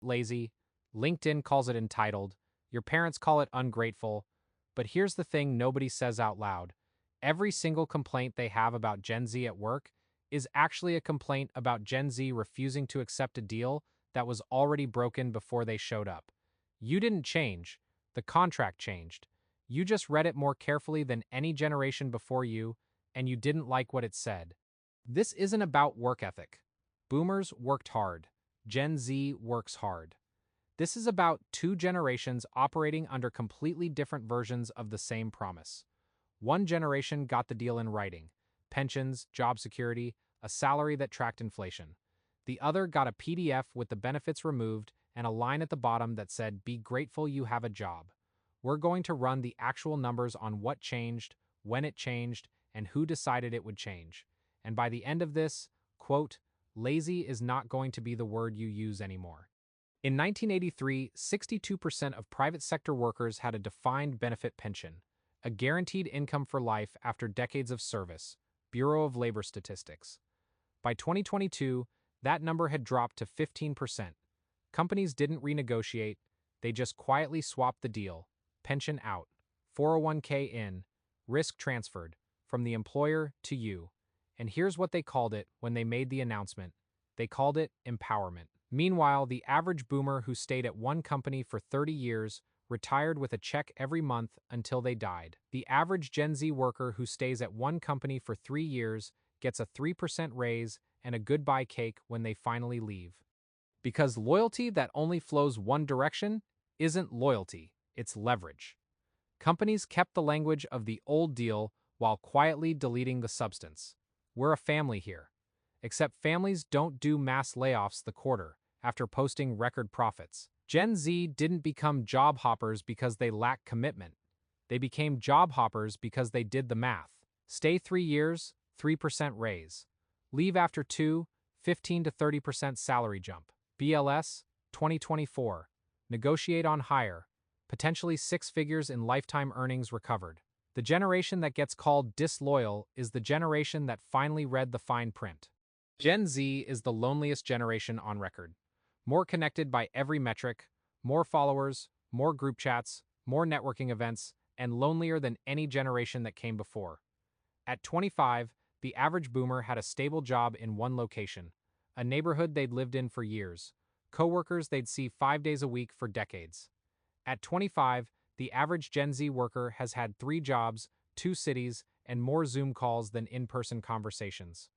lazy, LinkedIn calls it entitled, your parents call it ungrateful, but here's the thing nobody says out loud. Every single complaint they have about Gen Z at work is actually a complaint about Gen Z refusing to accept a deal that was already broken before they showed up. You didn't change, the contract changed. You just read it more carefully than any generation before you, and you didn't like what it said. This isn't about work ethic. Boomers worked hard. Gen Z works hard. This is about two generations operating under completely different versions of the same promise. One generation got the deal in writing: pensions, job security, a salary that tracked inflation. The other got a PDF with the benefits removed and a line at the bottom that said, "Be grateful you have a job." We're going to run the actual numbers on what changed, when it changed, and who decided it would change. And by the end of this, quote, lazy is not going to be the word you use anymore. In 1983, 62% of private sector workers had a defined benefit pension, a guaranteed income for life after decades of service, Bureau of Labor Statistics. By 2022, that number had dropped to 15%. Companies didn't renegotiate, they just quietly swapped the deal: pension out, 401k in, risk transferred, from the employer to you. And here's what they called it when they made the announcement. They called it empowerment. Meanwhile, the average boomer who stayed at one company for 30 years retired with a check every month until they died. The average Gen Z worker who stays at one company for 3 years gets a 3% raise and a goodbye cake when they finally leave. Because loyalty that only flows one direction isn't loyalty, it's leverage. Companies kept the language of the old deal while quietly deleting the substance. We're a family here. Except families don't do mass layoffs the quarter after posting record profits. Gen Z didn't become job hoppers because they lack commitment. They became job hoppers because they did the math. Stay 3 years, 3% raise. Leave after 2, 15 to 30% salary jump. BLS, 2024. Negotiate on higher. Potentially 6 figures in lifetime earnings recovered. The generation that gets called disloyal is the generation that finally read the fine print. Gen Z is the loneliest generation on record. More connected by every metric, more followers, more group chats, more networking events, and lonelier than any generation that came before. At 25, the average boomer had a stable job in one location, a neighborhood they'd lived in for years, coworkers they'd see 5 days a week for decades. At 25, the average Gen Z worker has had 3 jobs, 2 cities, and more Zoom calls than in-person conversations.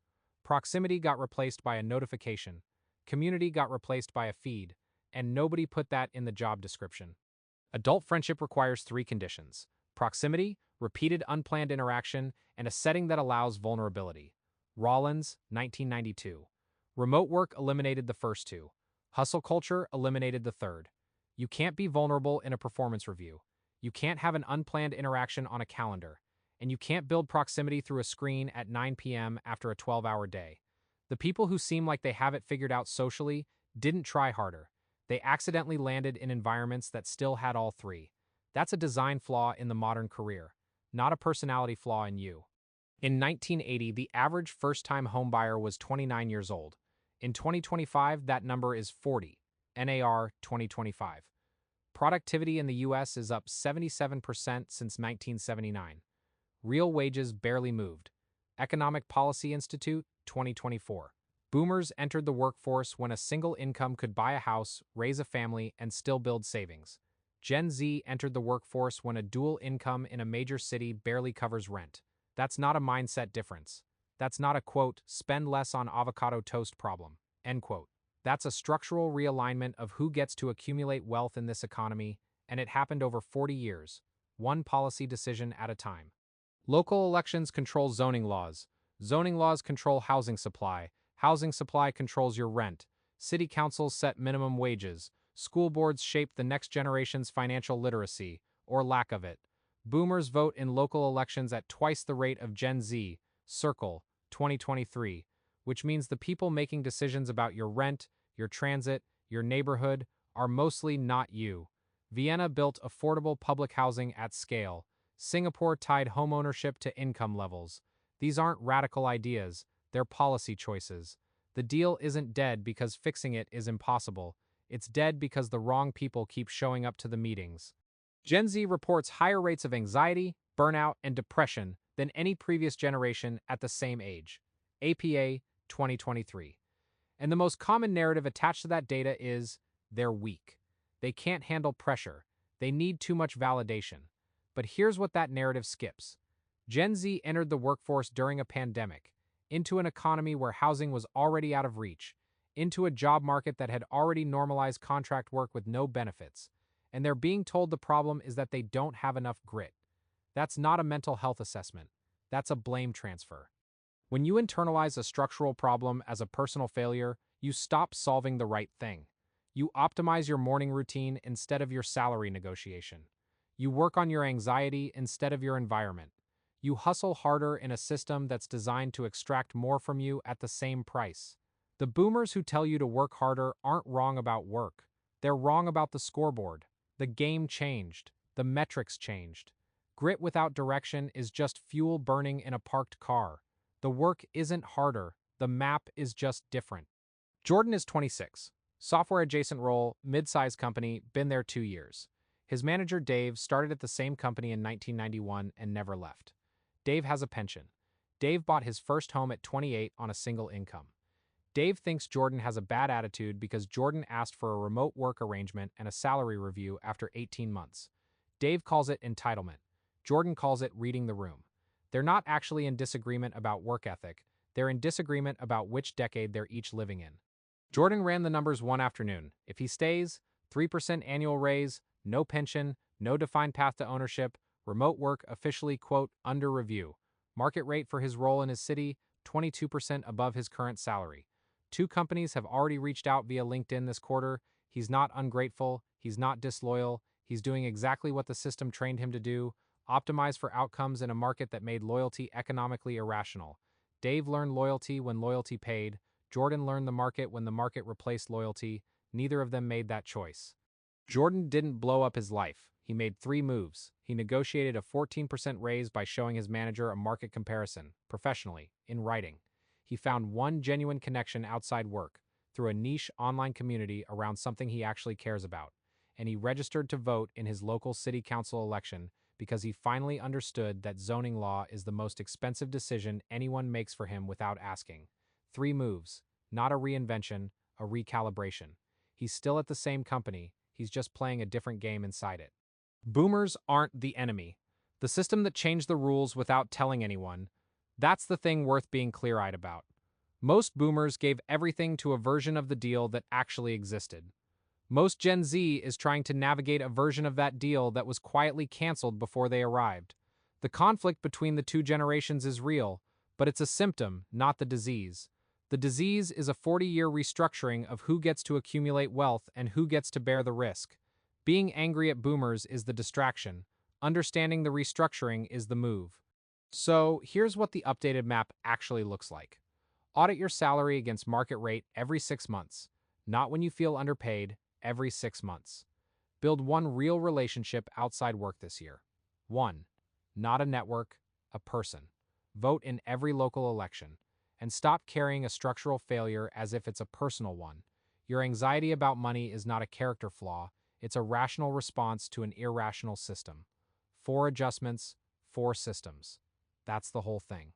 Proximity got replaced by a notification, community got replaced by a feed, and nobody put that in the job description. Adult friendship requires 3 conditions: proximity, repeated unplanned interaction, and a setting that allows vulnerability. Rollins, 1992. Remote work eliminated the first 2. Hustle culture eliminated the third. You can't be vulnerable in a performance review. You can't have an unplanned interaction on a calendar. And you can't build proximity through a screen at 9 p.m. after a 12-hour day. The people who seem like they have it figured out socially didn't try harder. They accidentally landed in environments that still had all 3. That's a design flaw in the modern career, not a personality flaw in you. In 1980, the average first-time homebuyer was 29 years old. In 2025, that number is 40. NAR 2025. Productivity in the U.S. is up 77% since 1979. Real wages barely moved. Economic Policy Institute, 2024. Boomers entered the workforce when a single income could buy a house, raise a family, and still build savings. Gen Z entered the workforce when a dual income in a major city barely covers rent. That's not a mindset difference. That's not a, quote, spend less on avocado toast problem, end quote. That's a structural realignment of who gets to accumulate wealth in this economy, and it happened over 40 years, one policy decision at a time. Local elections control zoning laws. Zoning laws control housing supply. Housing supply controls your rent. City councils set minimum wages. School boards shape the next generation's financial literacy, or lack of it. Boomers vote in local elections at twice the rate of Gen Z, Circle, 2023, which means the people making decisions about your rent, your transit, your neighborhood are mostly not you. Vienna built affordable public housing at scale. Singapore tied homeownership to income levels. These aren't radical ideas, they're policy choices. The deal isn't dead because fixing it is impossible. It's dead because the wrong people keep showing up to the meetings. Gen Z reports higher rates of anxiety, burnout, and depression than any previous generation at the same age. APA 2023. And the most common narrative attached to that data is they're weak. They can't handle pressure. They need too much validation. But here's what that narrative skips. Gen Z entered the workforce during a pandemic, into an economy where housing was already out of reach, into a job market that had already normalized contract work with no benefits, and they're being told the problem is that they don't have enough grit. That's not a mental health assessment. That's a blame transfer. When you internalize a structural problem as a personal failure, you stop solving the right thing. You optimize your morning routine instead of your salary negotiation. You work on your anxiety instead of your environment. You hustle harder in a system that's designed to extract more from you at the same price. The boomers who tell you to work harder aren't wrong about work. They're wrong about the scoreboard. The game changed. The metrics changed. Grit without direction is just fuel burning in a parked car. The work isn't harder. The map is just different. Jordan is 26. Software adjacent role, mid-sized company, been there 2 years. His manager Dave started at the same company in 1991 and never left. Dave has a pension. Dave bought his first home at 28 on a single income. Dave thinks Jordan has a bad attitude because Jordan asked for a remote work arrangement and a salary review after 18 months. Dave calls it entitlement. Jordan calls it reading the room. They're not actually in disagreement about work ethic. They're in disagreement about which decade they're each living in. Jordan ran the numbers one afternoon. If he stays, 3% annual raise, no pension, no defined path to ownership, remote work officially, quote, under review. Market rate for his role in his city, 22% above his current salary. 2 companies have already reached out via LinkedIn this quarter. He's not ungrateful. He's not disloyal. He's doing exactly what the system trained him to do, optimize for outcomes in a market that made loyalty economically irrational. Dave learned loyalty when loyalty paid. Jordan learned the market when the market replaced loyalty. Neither of them made that choice. Jordan didn't blow up his life. He made 3 moves. He negotiated a 14% raise by showing his manager a market comparison, professionally, in writing. He found one genuine connection outside work, through a niche online community around something he actually cares about. And he registered to vote in his local city council election because he finally understood that zoning law is the most expensive decision anyone makes for him without asking. 3 moves, not a reinvention, a recalibration. He's still at the same company, he's just playing a different game inside it. Boomers aren't the enemy. The system that changed the rules without telling anyone, that's the thing worth being clear-eyed about. Most boomers gave everything to a version of the deal that actually existed. Most Gen Z is trying to navigate a version of that deal that was quietly canceled before they arrived. The conflict between the 2 generations is real, but it's a symptom, not the disease. The disease is a 40-year restructuring of who gets to accumulate wealth and who gets to bear the risk. Being angry at boomers is the distraction. Understanding the restructuring is the move. So, here's what the updated map actually looks like. Audit your salary against market rate every 6 months. Not when you feel underpaid, every 6 months. Build one real relationship outside work this year. 1. Not a network, a person. Vote in every local election. And stop carrying a structural failure as if it's a personal one. Your anxiety about money is not a character flaw, it's a rational response to an irrational system. 4 adjustments, 4 systems. That's the whole thing.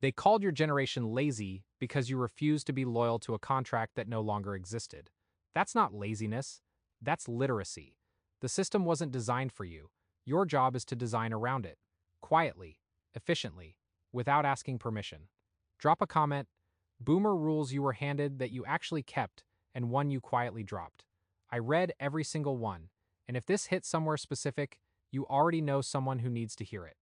They called your generation lazy because you refused to be loyal to a contract that no longer existed. That's not laziness, that's literacy. The system wasn't designed for you. Your job is to design around it. Quietly, efficiently, without asking permission. Drop a comment, boomer rules you were handed that you actually kept, and one you quietly dropped. I read every single one, and if this hit somewhere specific, you already know someone who needs to hear it.